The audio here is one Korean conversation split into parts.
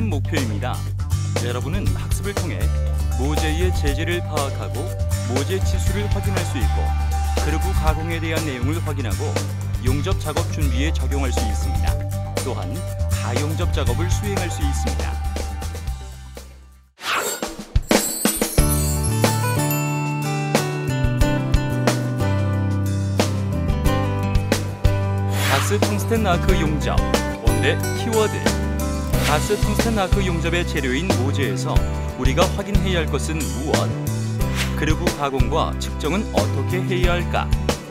다음 목표입니다. 여러분은 학습을 통해 모재의 재질을 파악하고 모재 치수를 확인할 수 있고 그루브 가공에 대한 내용을 확인하고 용접 작업 준비에 적용할 수 있습니다. 또한 가용접 작업을 수행할 수 있습니다. 가스 텅스텐 아크 용접. 오늘의 키워드. 가스 텅스텐 아크 용접의 재료인 모재에서 우리가 확인해야 할 것은 무엇? 그루브 가공과 측정은 어떻게 해야 할까?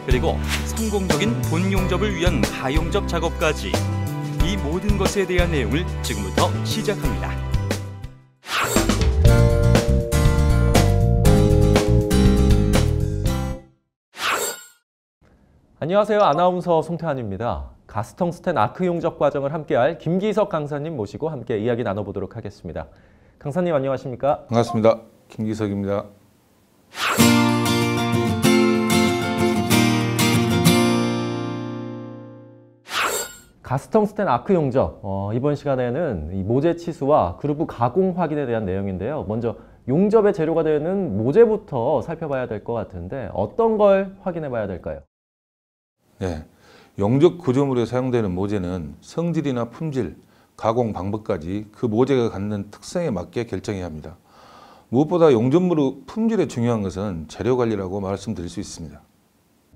그리고 성공적인 본 용접을 위한 가용접 작업까지. 이 모든 것에 대한 내용을 지금부터 시작합니다. 안녕하세요. 아나운서 송태환입니다. 가스 텅스텐 아크 용접 과정을 함께할 김기석 강사님 모시고 함께 이야기 나눠보도록 하겠습니다. 강사님 안녕하십니까? 반갑습니다. 김기석입니다. 가스 텅스텐 아크 용접, 이번 시간에는 이 모재 치수와 그루브 가공 확인에 대한 내용인데요. 먼저 용접의 재료가 되는 모재부터 살펴봐야 될 것 같은데 어떤 걸 확인해 봐야 될까요? 네, 용접 구조물에 사용되는 모재는 성질이나 품질, 가공 방법까지 그 모재가 갖는 특성에 맞게 결정해야 합니다. 무엇보다 용접물의 품질에 중요한 것은 재료 관리라고 말씀드릴 수 있습니다.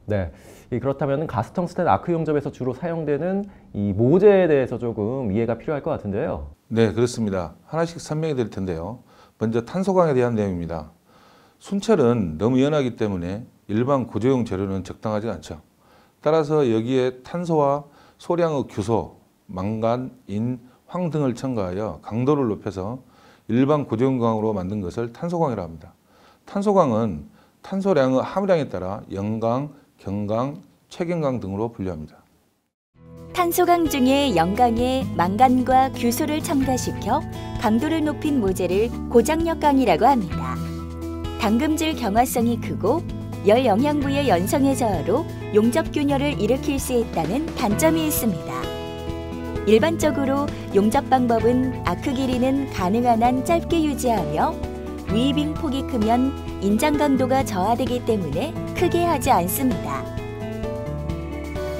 네, 그렇다면 가스 텅스텐 아크 용접에서 주로 사용되는 이 모재에 대해서 조금 이해가 필요할 것 같은데요. 네, 그렇습니다. 하나씩 설명해 드릴 텐데요. 먼저 탄소광에 대한 내용입니다. 순철은 너무 연하기 때문에 일반 구조용 재료는 적당하지 않죠. 따라서 여기에 탄소와 소량의 규소, 망간, 인, 황 등을 첨가하여 강도를 높여서 일반 구조용광으로 만든 것을 탄소광이라고 합니다. 탄소광은 탄소량의 함유량에 따라 영광, 경광, 최경광 등으로 분류합니다. 탄소광 중에 영광에 망간과 규소를 첨가시켜 강도를 높인 모재를 고장력광이라고 합니다. 당금질 경화성이 크고 열 영향부의 연성의 저하로 용접 균열을 일으킬 수 있다는 단점이 있습니다. 일반적으로 용접 방법은 아크 길이는 가능한 한 짧게 유지하며 위빙 폭이 크면 인장 강도가 저하되기 때문에 크게 하지 않습니다.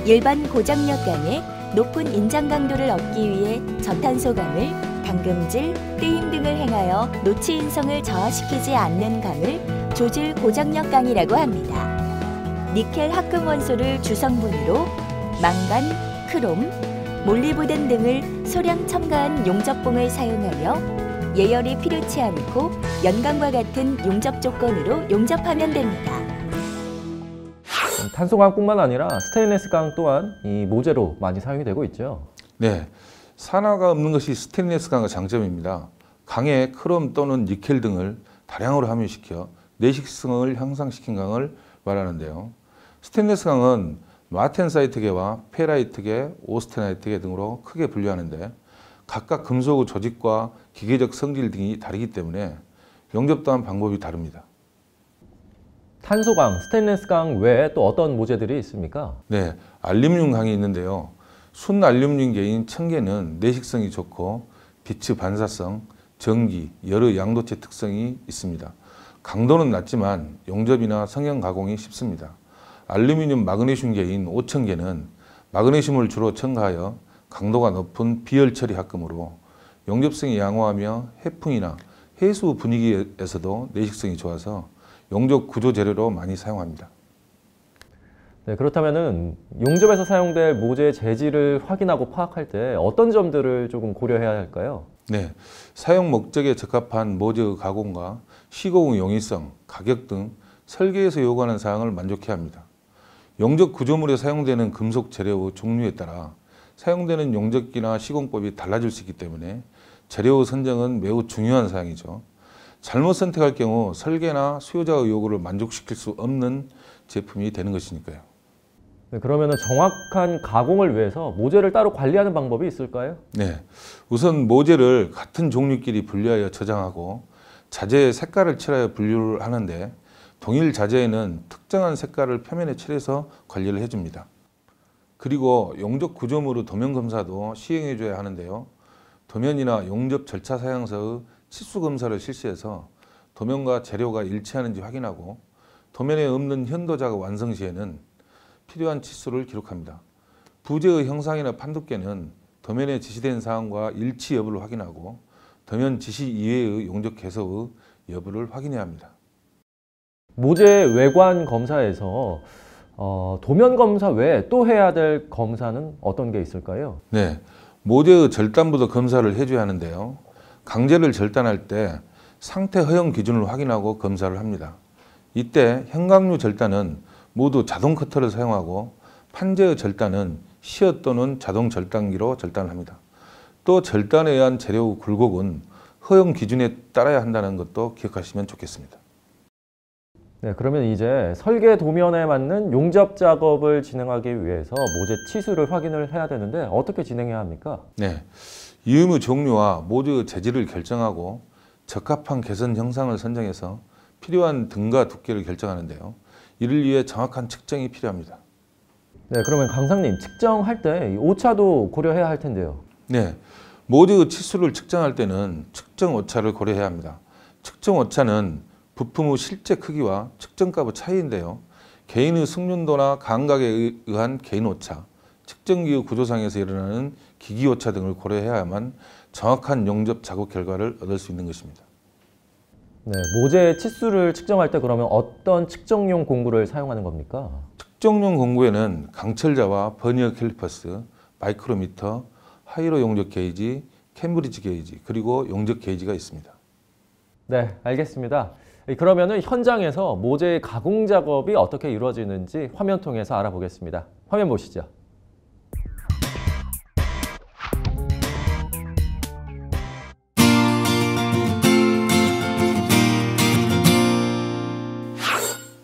일반 고장력광에 높은 인장 강도를 얻기 위해 저탄소광을 당금질, 뜨임 등을 행하여 노치 인성을 저하시키지 않는 강을 조질 고장력광이라고 합니다. 니켈 합금 원소를 주성분으로 망간, 크롬, 몰리브덴 등을 소량 첨가한 용접봉을 사용하며 예열이 필요치 않고 연광과 같은 용접 조건으로 용접하면 됩니다. 탄소광뿐만 아니라 스테인리스광 또한 이 모재로 많이 사용이 되고 있죠. 네, 산화가 없는 것이 스테인리스광의 장점입니다. 강에 크롬 또는 니켈 등을 다량으로 함유시켜 내식성을 향상시킨 강을 말하는데요. 스테인리스광은 마텐사이트계와 페라이트계, 오스테나이트계 등으로 크게 분류하는데 각각 금속의 조직과 기계적 성질 등이 다르기 때문에 용접 또한 방법이 다릅니다. 탄소광, 스테인리스광 외에 또 어떤 모재들이 있습니까? 네, 알루미늄광이 있는데요. 순 알루미늄계인 청계는 내식성이 좋고 빛의 반사성, 전기, 여러 양도체 특성이 있습니다. 강도는 낮지만 용접이나 성형 가공이 쉽습니다. 알루미늄 마그네슘계인 오천계는 마그네슘을 주로 첨가하여 강도가 높은 비열 처리 합금으로 용접성이 양호하며 해풍이나 해수 분위기에서도 내식성이 좋아서 용접 구조 재료로 많이 사용합니다. 네, 그렇다면은 용접에서 사용될 모재의 재질을 확인하고 파악할 때 어떤 점들을 조금 고려해야 할까요? 네, 사용 목적에 적합한 모재의 가공과 시공의 용이성, 가격 등 설계에서 요구하는 사항을 만족해야 합니다. 용접 구조물에 사용되는 금속 재료의 종류에 따라 사용되는 용접기나 시공법이 달라질 수 있기 때문에 재료의 선정은 매우 중요한 사항이죠. 잘못 선택할 경우 설계나 수요자의 요구를 만족시킬 수 없는 제품이 되는 것이니까요. 네, 그러면 정확한 가공을 위해서 모재를 따로 관리하는 방법이 있을까요? 네, 우선 모재를 같은 종류끼리 분류하여 저장하고 자재의 색깔을 칠하여 분류를 하는데 동일 자재에는 특정한 색깔을 표면에 칠해서 관리를 해줍니다. 그리고 용접 구조물의 도면 검사도 시행해 줘야 하는데요. 도면이나 용접 절차 사용서의 치수 검사를 실시해서 도면과 재료가 일치하는지 확인하고 도면에 없는 현도 작업 완성 시에는 필요한 치수를 기록합니다. 부재의 형상이나 판두께는 도면에 지시된 사항과 일치 여부를 확인하고 도면 지시 이외의 용접 개소의 여부를 확인해야 합니다. 모재 외관 검사에서 도면 검사 외에 또 해야 될 검사는 어떤 게 있을까요? 네, 모재의 절단부도 검사를 해줘야 하는데요. 강재를 절단할 때 상태 허용 기준을 확인하고 검사를 합니다. 이때 현강류 절단은 모두 자동 커터를 사용하고 판재의 절단은 시어 또는 자동 절단기로 절단합니다. 또 절단에 의한 재료 굴곡은 허용 기준에 따라야 한다는 것도 기억하시면 좋겠습니다. 네, 그러면 이제 설계 도면에 맞는 용접 작업을 진행하기 위해서 모재 치수를 확인을 해야 되는데 어떻게 진행해야 합니까? 네, 이음의 종류와 모재의 재질을 결정하고 적합한 개선 형상을 선정해서 필요한 등과 두께를 결정하는데요. 이를 위해 정확한 측정이 필요합니다. 네, 그러면 강사님 측정할 때 오차도 고려해야 할 텐데요. 네, 모재의 치수를 측정할 때는 측정 오차를 고려해야 합니다. 측정 오차는 부품의 실제 크기와 측정값의 차이인데요. 개인의 숙련도나 감각에 의한 개인 오차, 측정기의 구조상에서 일어나는 기기 오차 등을 고려해야만 정확한 용접 작업 결과를 얻을 수 있는 것입니다. 네, 모재 치수를 측정할 때 그러면 어떤 측정용 공구를 사용하는 겁니까? 측정용 공구에는 강철자와 버니어 캘리퍼스, 마이크로미터, 하이로 용접 게이지, 캠브리지 게이지, 그리고 용접 게이지가 있습니다. 네, 알겠습니다. 그러면은 현장에서 모재 가공 작업이 어떻게 이루어지는지 화면 통해서 알아보겠습니다. 화면 보시죠.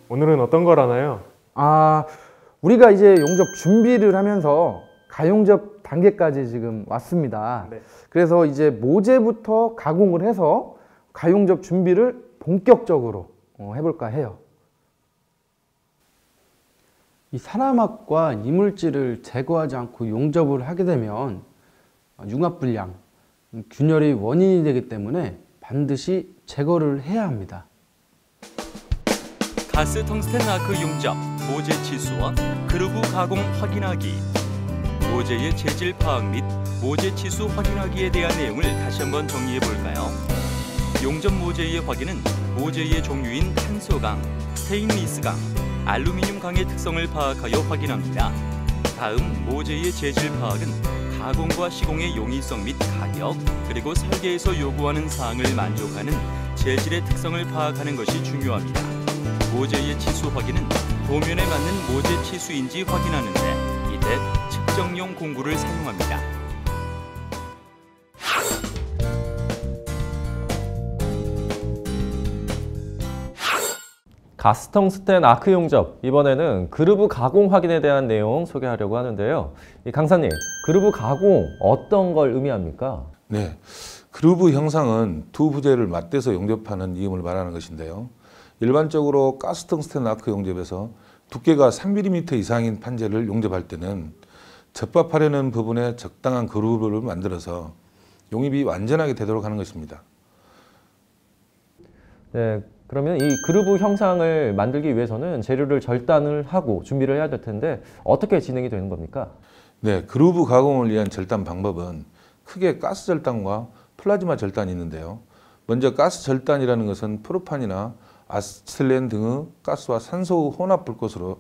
오늘은 어떤 걸 하나요? 우리가 이제 용접 준비를 하면서 가용접 단계까지 지금 왔습니다. 네. 그래서 이제 모재부터 가공을 해서 가용접 준비를 본격적으로 해볼까 해요. 이 산화막과 이물질을 제거하지 않고 용접을 하게 되면 융합불량, 균열의 원인이 되기 때문에 반드시 제거를 해야 합니다. 가스 텅스텐 아크 용접, 모재 치수와 그루브 가공 확인하기, 모재의 재질 파악 및 모재 치수 확인하기에 대한 내용을 다시 한번 정리해 볼까요? 용접 모재의 확인은 모재의 종류인 탄소강, 스테인리스강, 알루미늄강의 특성을 파악하여 확인합니다. 다음 모재의 재질 파악은 가공과 시공의 용이성 및 가격, 그리고 설계에서 요구하는 사항을 만족하는 재질의 특성을 파악하는 것이 중요합니다. 모재의 치수 확인은 도면에 맞는 모재 치수인지 확인하는데 이때 측정용 공구를 사용합니다. 가스텅스텐 아크 용접, 이번에는 그루브 가공 확인에 대한 내용 소개하려고 하는데요. 강사님, 그루브 가공 어떤 걸 의미합니까? 네, 그루브 형상은 두 부재를 맞대서 용접하는 이음을 말하는 것인데요. 일반적으로 가스텅스텐 아크 용접에서 두께가 3mm 이상인 판재를 용접할 때는 접합하려는 부분에 적당한 그루브를 만들어서 용입이 완전하게 되도록 하는 것입니다. 네, 그러면 이 그루브 형상을 만들기 위해서는 재료를 절단을 하고 준비를 해야 될 텐데 어떻게 진행이 되는 겁니까? 네, 그루브 가공을 위한 절단 방법은 크게 가스 절단과 플라즈마 절단이 있는데요. 먼저 가스 절단이라는 것은 프로판이나 아세틸렌 등의 가스와 산소의 혼합 불꽃으로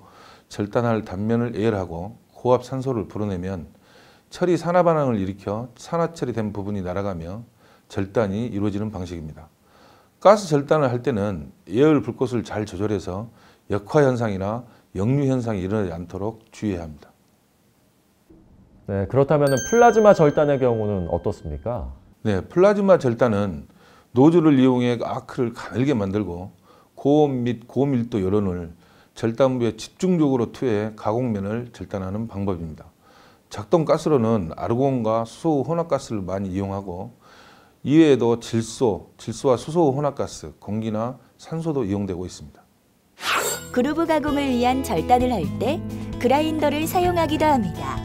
절단할 단면을 예열하고 고압 산소를 불어내면 철이 산화 반응을 일으켜 산화 처리된 부분이 날아가며 절단이 이루어지는 방식입니다. 가스 절단을 할 때는 예열 불꽃을 잘 조절해서 역화 현상이나 역류 현상이 일어나지 않도록 주의해야 합니다. 네, 그렇다면 플라즈마 절단의 경우는 어떻습니까? 네, 플라즈마 절단은 노즐을 이용해 아크를 가늘게 만들고 고온 및 고밀도 요런을 절단부에 집중적으로 투여해 가공면을 절단하는 방법입니다. 작동 가스로는 아르곤과 수소 혼합가스를 많이 이용하고 이외에도 질소와 수소 혼합가스, 공기나 산소도 이용되고 있습니다. 그루브 가공을 위한 절단을 할 때 그라인더를 사용하기도 합니다.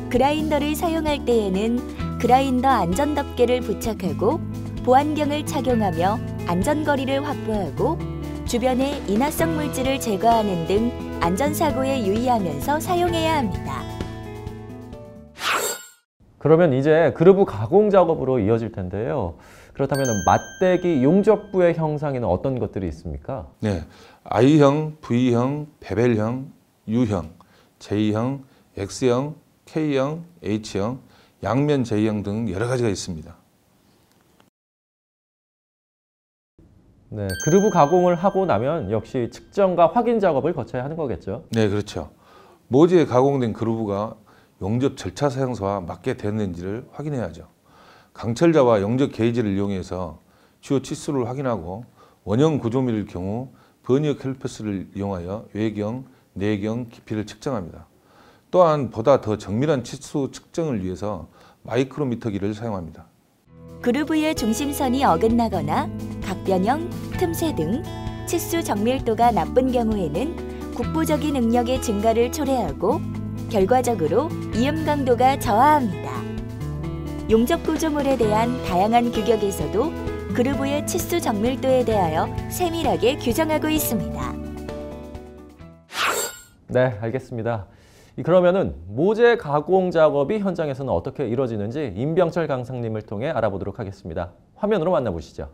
그라인더를 사용할 때에는 그라인더 안전덮개를 부착하고 보안경을 착용하며 안전거리를 확보하고 주변의 인화성 물질을 제거하는 등 안전사고에 유의하면서 사용해야 합니다. 그러면 이제 그루브 가공 작업으로 이어질 텐데요. 그렇다면 맞대기 용접부의 형상에는 어떤 것들이 있습니까? 네, I형, V형, 베벨형, U형, J형, X형, K형, H형, 양면 J형 등 여러 가지가 있습니다. 네, 그루브 가공을 하고 나면 역시 측정과 확인 작업을 거쳐야 하는 거겠죠? 네, 그렇죠. 모재에 가공된 그루브가 용접 절차 사용서와 맞게 되었는지를 확인해야죠. 강철자와 용접 게이지를 이용해서 주요 치수를 확인하고 원형 구조물일 경우 버니어 캘리퍼스를 이용하여 외경, 내경 깊이를 측정합니다. 또한 보다 더 정밀한 치수 측정을 위해서 마이크로미터기를 사용합니다. 그루브의 중심선이 어긋나거나 각변형, 틈새 등 치수 정밀도가 나쁜 경우에는 국부적인 응력의 증가를 초래하고 결과적으로 이음 강도가 저하합니다. 용접 구조물에 대한 다양한 규격에서도 그루브의 치수 정밀도에 대하여 세밀하게 규정하고 있습니다. 네, 알겠습니다. 그러면은 모재 가공 작업이 현장에서는 어떻게 이루어지는지 임병철 강사님을 통해 알아보도록 하겠습니다. 화면으로 만나보시죠.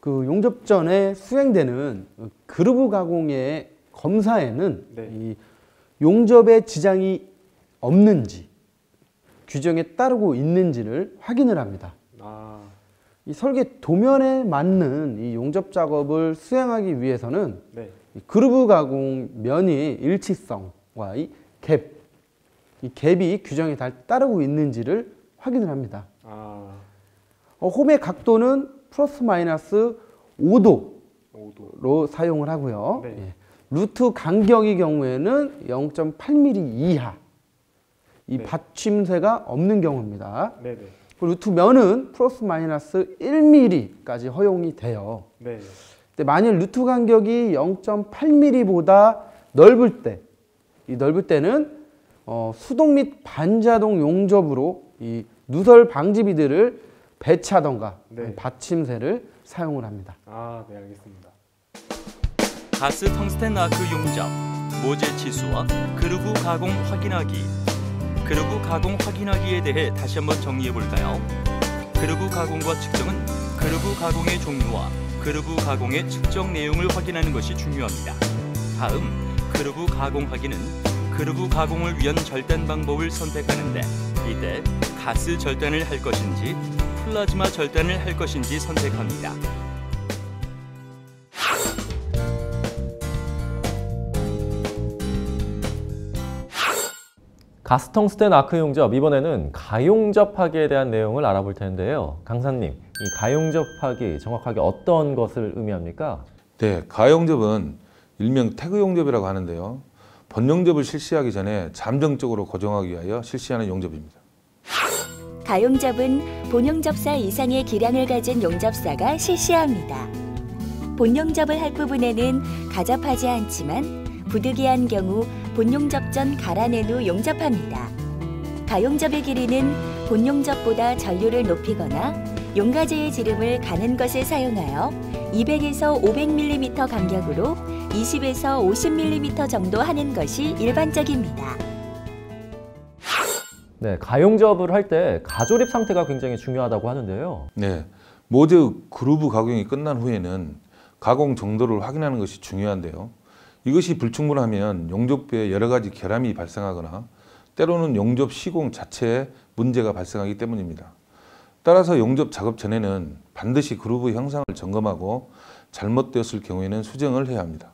그 용접 전에 수행되는 그루브 가공의 검사에는 네. 이 용접에 지장이 없는지 규정에 따르고 있는지를 확인을 합니다. 이 설계 도면에 맞는 이 용접 작업을 수행하기 위해서는 네. 이 그루브 가공 면의 일치성과 이 갭이 규정에 따르고 있는지를 확인을 합니다. 홈의 각도는 플러스 마이너스 5도로 사용을 하고요. 네. 예. 루트 간격의 경우에는 0.8mm 이하, 이 네. 받침새가 없는 경우입니다. 네네. 루트 면은 플러스 마이너스 1mm까지 허용이 돼요. 네. 근데 만일 루트 간격이 0.8mm보다 넓을 때, 이 넓을 때는 수동 및 반자동 용접으로 이 누설 방지비들을 배치하던가 네. 받침새를 사용을 합니다. 네, 알겠습니다. 가스 텅스텐 아크 용접, 모재 치수와 그루브 가공 확인하기. 그루브 가공 확인하기에 대해 다시 한번 정리해 볼까요? 그루브 가공과 측정은 그루브 가공의 종류와 그루브 가공의 측정 내용을 확인하는 것이 중요합니다. 다음, 그루브 가공 확인은 그루브 가공을 위한 절단 방법을 선택하는데 이때 가스 절단을 할 것인지 플라즈마 절단을 할 것인지 선택합니다. 가스 텅스텐 아크 용접, 이번에는 가용접하기에 대한 내용을 알아볼 텐데요. 강사님, 이 가용접하기 정확하게 어떤 것을 의미합니까? 네, 가용접은 일명 태그 용접이라고 하는데요. 본용접을 실시하기 전에 잠정적으로 고정하기 위하여 실시하는 용접입니다. 가용접은 본용접사 이상의 기량을 가진 용접사가 실시합니다. 본용접을 할 부분에는 가접하지 않지만 부득이한 경우 본용접 전 갈아낸 후 용접합니다. 가용접의 길이는 본용접보다 전류를 높이거나 용가제의 지름을 가는 것을 사용하여 200에서 500mm 간격으로 20에서 50mm 정도 하는 것이 일반적입니다. 네, 가용접을 할 때 가조립 상태가 굉장히 중요하다고 하는데요. 네, 모재 그루브 가공이 끝난 후에는 가공 정도를 확인하는 것이 중요한데요. 이것이 불충분하면 용접부에 여러 가지 결함이 발생하거나 때로는 용접 시공 자체에 문제가 발생하기 때문입니다. 따라서 용접 작업 전에는 반드시 그루브 형상을 점검하고 잘못되었을 경우에는 수정을 해야 합니다.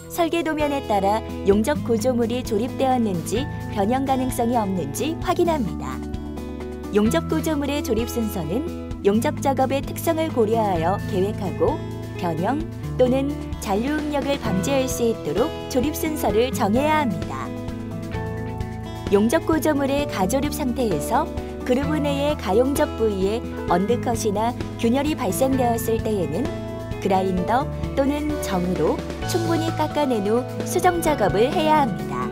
설계 도면에 따라 용접 구조물이 조립되었는지 변형 가능성이 없는지 확인합니다. 용접 구조물의 조립 순서는 용접 작업의 특성을 고려하여 계획하고 변형 또는 잔류 응력을 방지할 수 있도록 조립 순서를 정해야 합니다. 용접 구조물의 가조립 상태에서 그루브 내의 가용접 부위에 언더컷이나 균열이 발생되었을 때에는 그라인더 또는 정으로 충분히 깎아낸 후 수정 작업을 해야 합니다.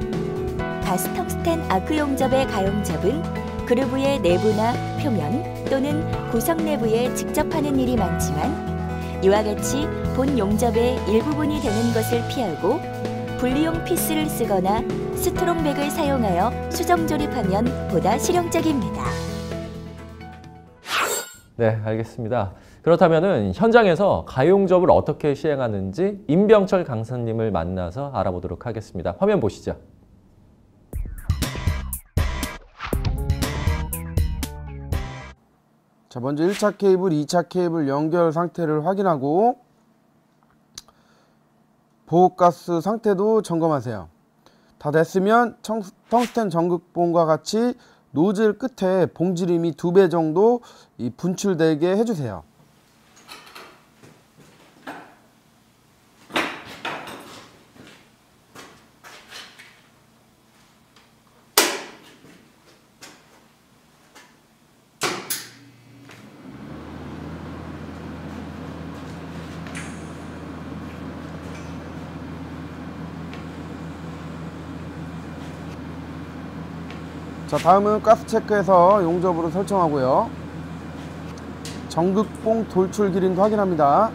가스텅스텐 아크 용접의 가용접은 그루브의 내부나 표면 또는 구성 내부에 직접 하는 일이 많지만 이와 같이 본 용접의 일부분이 되는 것을 피하고 분리용 피스를 쓰거나 스트롱백을 사용하여 수정 조립하면 보다 실용적입니다. 네, 알겠습니다. 그렇다면은 현장에서 가용접을 어떻게 시행하는지 임병철 강사님을 만나서 알아보도록 하겠습니다. 화면 보시죠. 자, 먼저 1차 케이블, 2차 케이블 연결 상태를 확인하고 보호가스 상태도 점검하세요. 다 됐으면 텅스텐 전극봉과 같이 노즐 끝에 봉지림이 2배 정도 분출되게 해주세요. 자, 다음은 가스 체크해서 용접으로 설정하고요. 전극봉 돌출 길이도 확인합니다.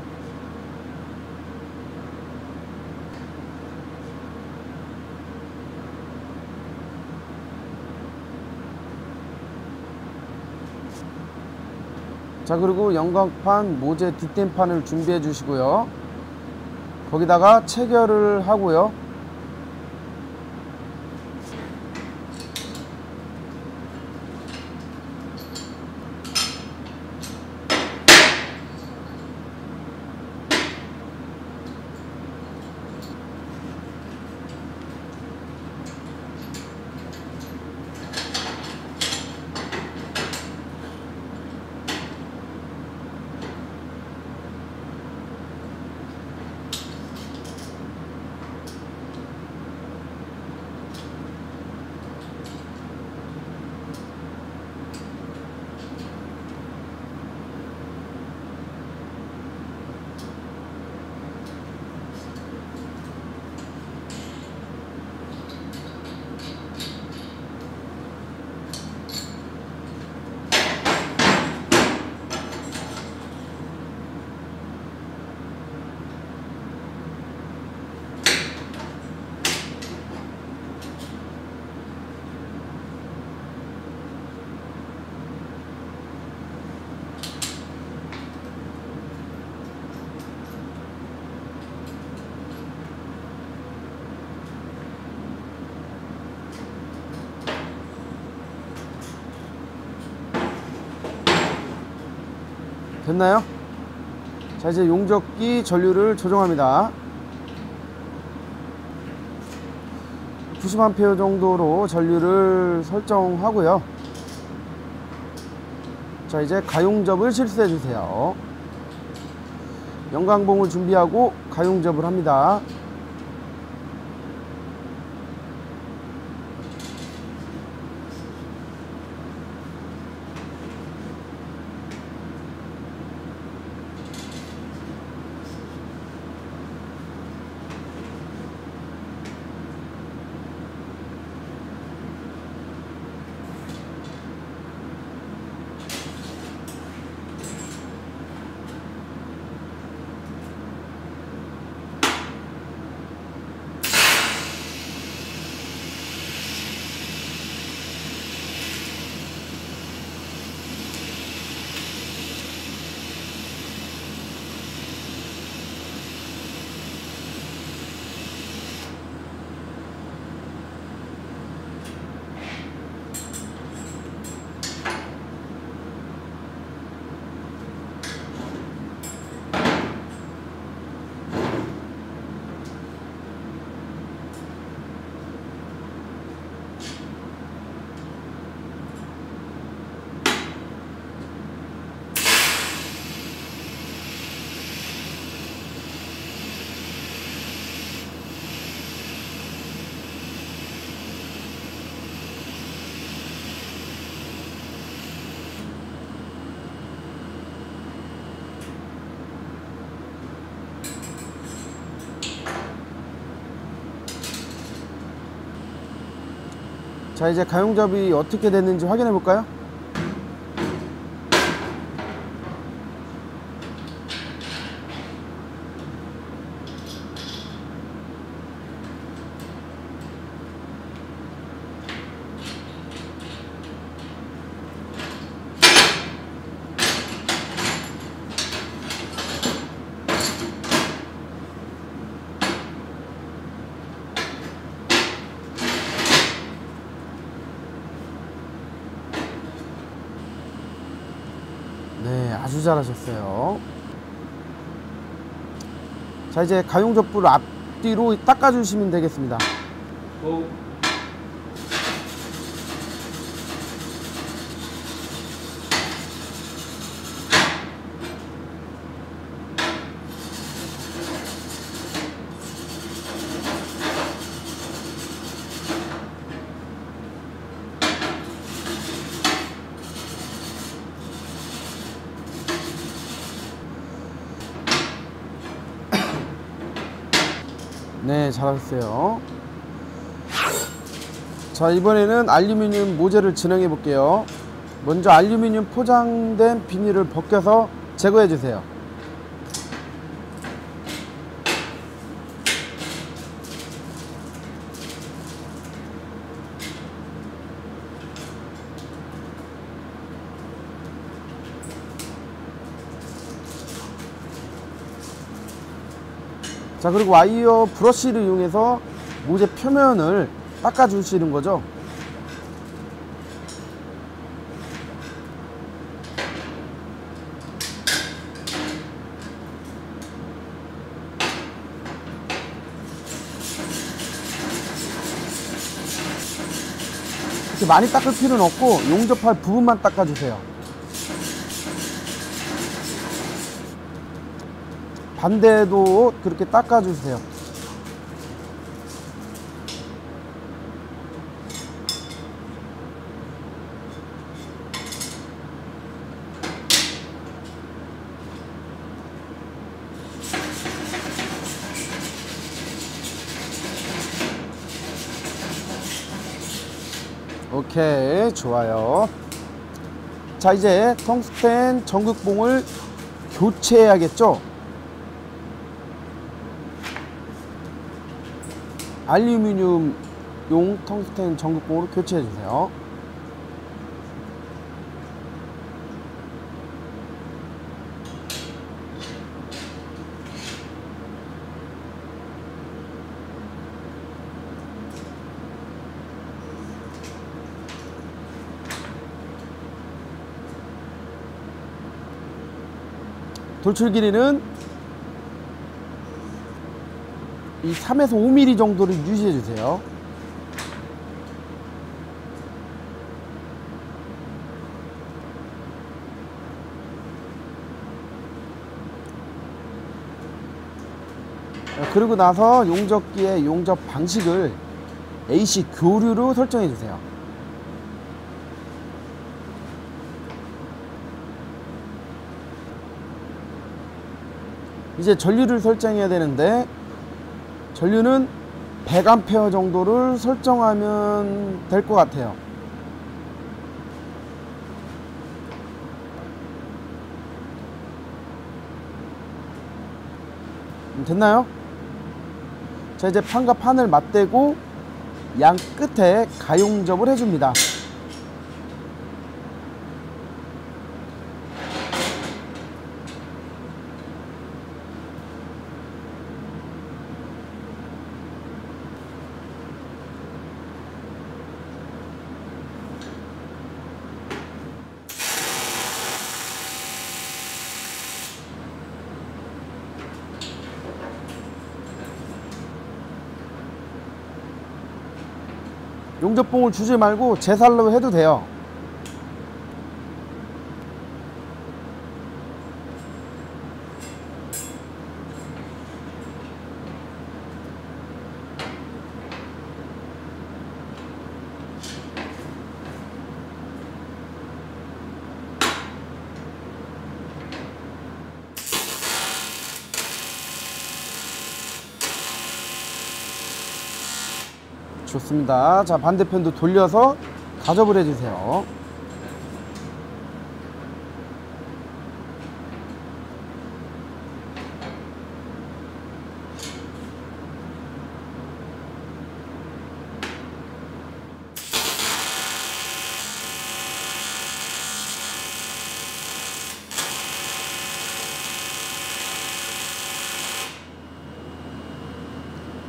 자, 그리고 연광판, 모재 뒷댐판을 준비해 주시고요. 거기다가 체결을 하고요. 됐나요? 자, 이제 용접기 전류를 조정합니다. 90A 정도로 전류를 설정하고요. 자, 이제 가용접을 실수해 주세요. 연광봉을 준비하고 가용접을 합니다. 자, 이제 가용접이 어떻게 됐는지 확인해 볼까요? 네, 아주 잘하셨어요. 자, 이제 가용접부를 앞뒤로 닦아주시면 되겠습니다. 네, 잘하셨어요. 자, 이번에는 알루미늄 모재를 진행해 볼게요. 먼저 알루미늄 포장된 비닐을 벗겨서 제거해 주세요. 자, 그리고 와이어 브러쉬를 이용해서 모재 표면을 닦아 주시는 거죠. 이렇게 많이 닦을 필요는 없고 용접할 부분만 닦아 주세요. 반대도 그렇게 닦아 주세요. 오케이, 좋아요. 자, 이제 텅스텐 전극봉을 교체해야겠죠? 알루미늄용 텅스텐 전극봉으로 교체해 주세요. 돌출 길이는 이 3에서 5mm 정도를 유지해 주세요. 그리고 나서 용접기의 용접 방식을 AC 교류로 설정해 주세요. 이제 전류를 설정해야 되는데 전류는 100A 정도를 설정하면 될 것 같아요. 됐나요? 자, 이제 판과 판을 맞대고 양 끝에 가용접을 해줍니다. 용접봉을 주지 말고 제살로 해도 돼요. 좋습니다. 자, 반대편도 돌려서 가접을 해주세요.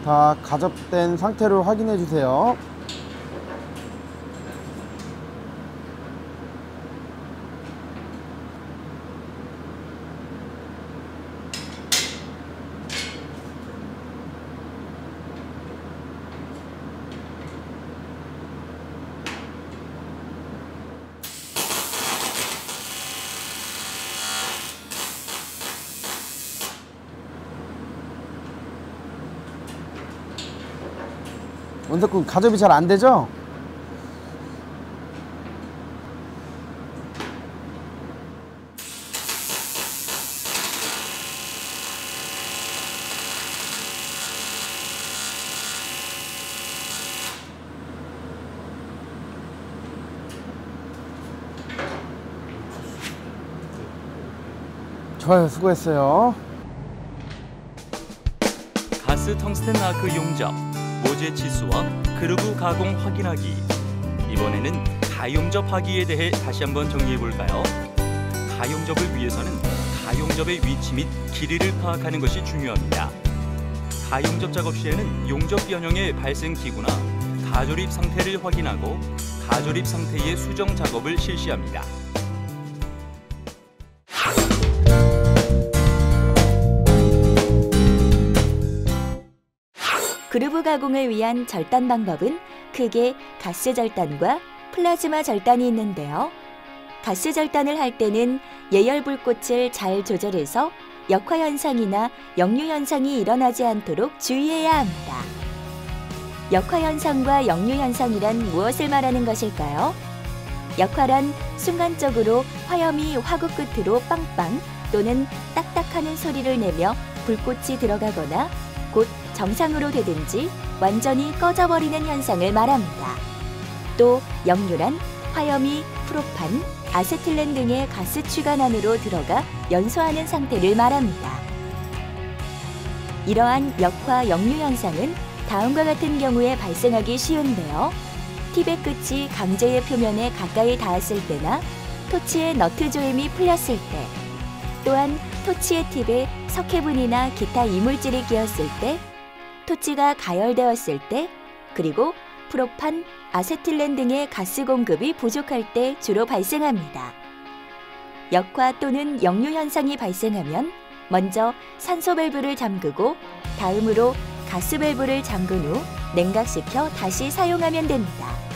다 가접된 상태를 확인해 주세요. 원석군, 가접이 잘 안 되죠? 좋아요, 수고했어요. 가스 텅스텐 아크 용접, 모재 치수와 그루브 가공 확인하기. 이번에는 가용접하기에 대해 다시 한번 정리해 볼까요? 가용접을 위해서는 가용접의 위치 및 길이를 파악하는 것이 중요합니다. 가용접 작업 시에는 용접 변형의 발생 기구나 가조립 상태를 확인하고 가조립 상태의 수정 작업을 실시합니다. 그루브 가공을 위한 절단 방법은 크게 가스 절단과 플라즈마 절단이 있는데요. 가스 절단을 할 때는 예열 불꽃을 잘 조절해서 역화 현상이나 역류 현상이 일어나지 않도록 주의해야 합니다. 역화 현상과 역류 현상이란 무엇을 말하는 것일까요? 역화란 순간적으로 화염이 화구 끝으로 빵빵 또는 딱딱하는 소리를 내며 불꽃이 들어가거나 곧 정상으로 되든지 완전히 꺼져버리는 현상을 말합니다. 또 역류란 화염이 프로판, 아세틸렌 등의 가스 취관 안으로 들어가 연소하는 상태를 말합니다. 이러한 역화, 역류 현상은 다음과 같은 경우에 발생하기 쉬운데요. 팁의 끝이 강제의 표면에 가까이 닿았을 때나 토치의 너트 조임이 풀렸을 때, 또한 토치의 팁에 석회분이나 기타 이물질이 끼었을 때, 토치가 가열되었을 때, 그리고 프로판, 아세틸렌 등의 가스 공급이 부족할 때 주로 발생합니다. 역화 또는 역류 현상이 발생하면 먼저 산소 밸브를 잠그고 다음으로 가스 밸브를 잠근 후 냉각시켜 다시 사용하면 됩니다.